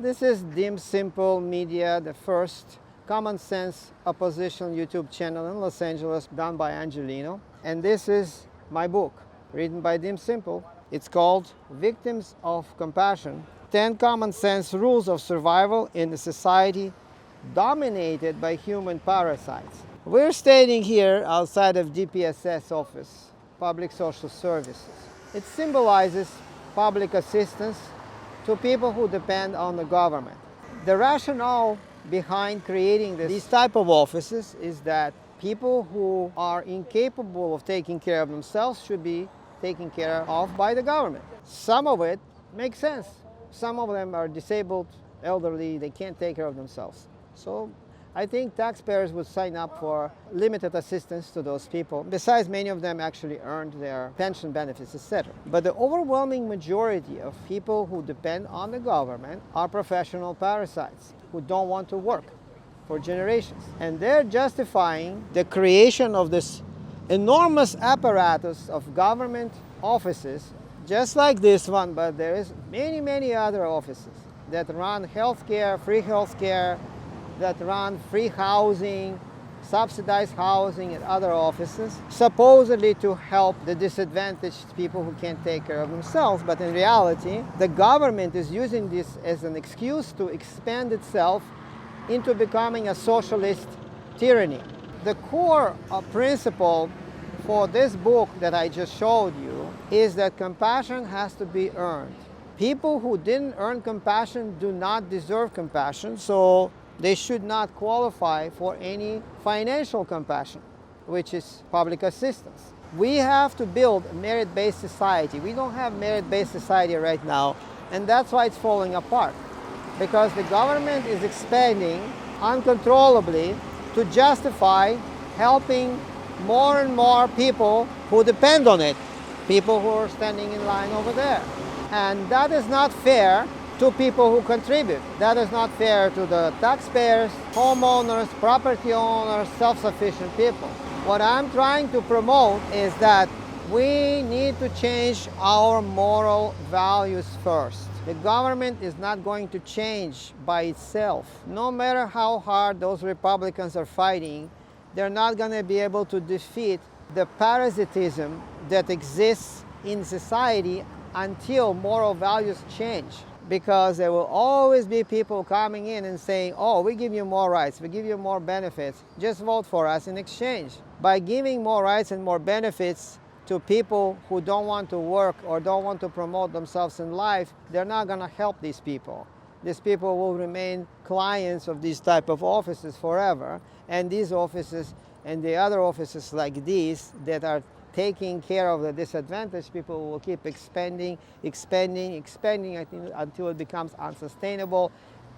This is Dim Simple Media, the first common sense opposition YouTube channel in Los Angeles done by Angelino. And this is my book, written by Dim Simple. It's called Victims of Compassion, 10 Common Sense Rules of Survival in a Society Dominated by Human Parasites. We're standing here outside of DPSS office, Public Social Services. It symbolizes public assistance to people who depend on the government. The rationale behind creating these type of offices is that people who are incapable of taking care of themselves should be taken care of by the government. Some of it makes sense. Some of them are disabled, elderly, they can't take care of themselves. So I think taxpayers would sign up for limited assistance to those people. Besides, many of them actually earned their pension benefits, etc. But the overwhelming majority of people who depend on the government are professional parasites who don't want to work for generations. And they're justifying the creation of this enormous apparatus of government offices, just like this one, but there is many other offices that run healthcare, free healthcare, that run free housing, subsidized housing, and other offices, supposedly to help the disadvantaged people who can't take care of themselves. But in reality, the government is using this as an excuse to expand itself into becoming a socialist tyranny. The core principle for this book that I just showed you is that compassion has to be earned. People who didn't earn compassion do not deserve compassion, so they should not qualify for any financial compassion, which is public assistance. We have to build a merit-based society. We don't have merit-based society right now, and that's why it's falling apart. Because the government is expanding uncontrollably to justify helping more and more people who depend on it, people who are standing in line over there. And that is not fair to people who contribute. That is not fair to the taxpayers, homeowners, property owners, self-sufficient people. What I'm trying to promote is that we need to change our moral values first. The government is not going to change by itself. No matter how hard those Republicans are fighting, they're not going to be able to defeat the parasitism that exists in society until moral values change. Because there will always be people coming in and saying, oh, we give you more rights, we give you more benefits, just vote for us in exchange. By giving more rights and more benefits to people who don't want to work or don't want to promote themselves in life, they're not going to help these people. These people will remain clients of these type of offices forever, and these offices and the other offices like these that are taking care of the disadvantaged people will keep expanding until it becomes unsustainable,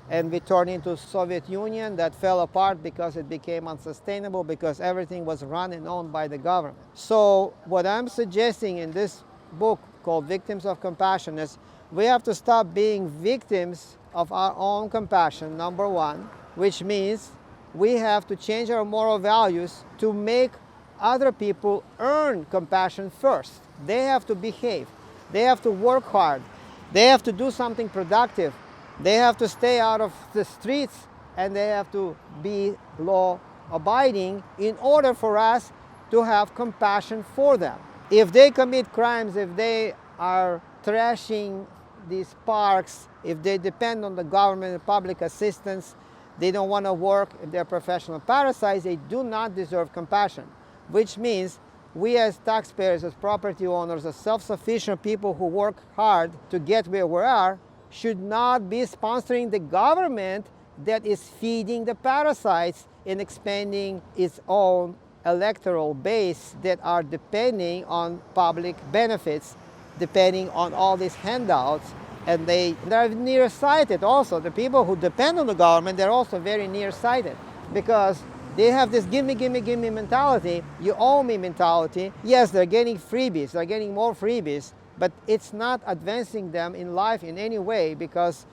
and we turn into Soviet Union that fell apart because it became unsustainable because everything was run and owned by the government. So what I'm suggesting in this book called Victims of Compassion is we have to stop being victims of our own compassion, number one, which means we have to change our moral values to make other people earn compassion first. They have to behave. They have to work hard. They have to do something productive. They have to stay out of the streets, and they have to be law-abiding in order for us to have compassion for them. If they commit crimes, if they are trashing these parks, if they depend on the government and public assistance, they don't want to work, if they're professional parasites, they do not deserve compassion. Which means we as taxpayers, as property owners, as self-sufficient people who work hard to get where we are, should not be sponsoring the government that is feeding the parasites and expanding its own electoral base that are depending on public benefits, depending on all these handouts. And they're nearsighted also. The people who depend on the government, they're also very nearsighted because they have this gimme mentality, you owe me mentality. Yes, they're getting freebies, they're getting more freebies, but it's not advancing them in life in any way because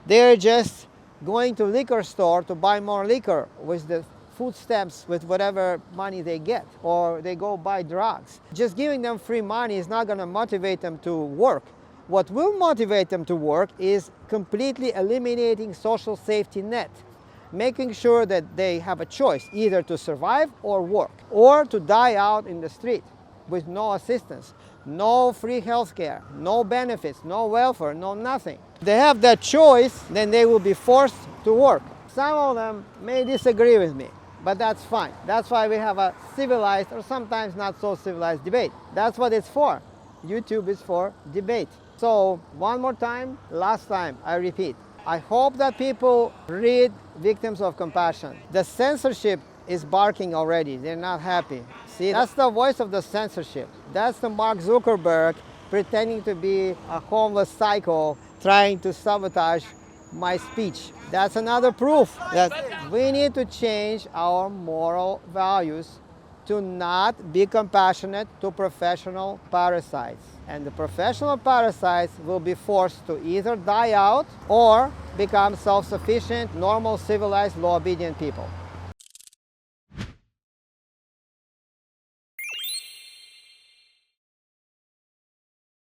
they're just going to liquor store to buy more liquor with the food stamps, with whatever money they get, or they go buy drugs. Just giving them free money is not going to motivate them to work. What will motivate them to work is completely eliminating social safety net, making sure that they have a choice either to survive or work, or to die out in the street with no assistance, no free health care, no benefits, no welfare, no nothing. If they have that choice, then they will be forced to work. Some of them may disagree with me, but that's fine. That's why we have a civilized, or sometimes not so civilized, debate. That's what it's for. YouTube is for debate. So one more time, last time, I repeat, I hope that people read Victims of Compassion. The censorship is barking already. They're not happy. See, that's the voice of the censorship. That's the Mark Zuckerberg pretending to be a homeless psycho trying to sabotage my speech. That's another proof that we need to change our moral values to not be compassionate to professional parasites. And the professional parasites will be forced to either die out or become self-sufficient, normal, civilized, law-obedient people.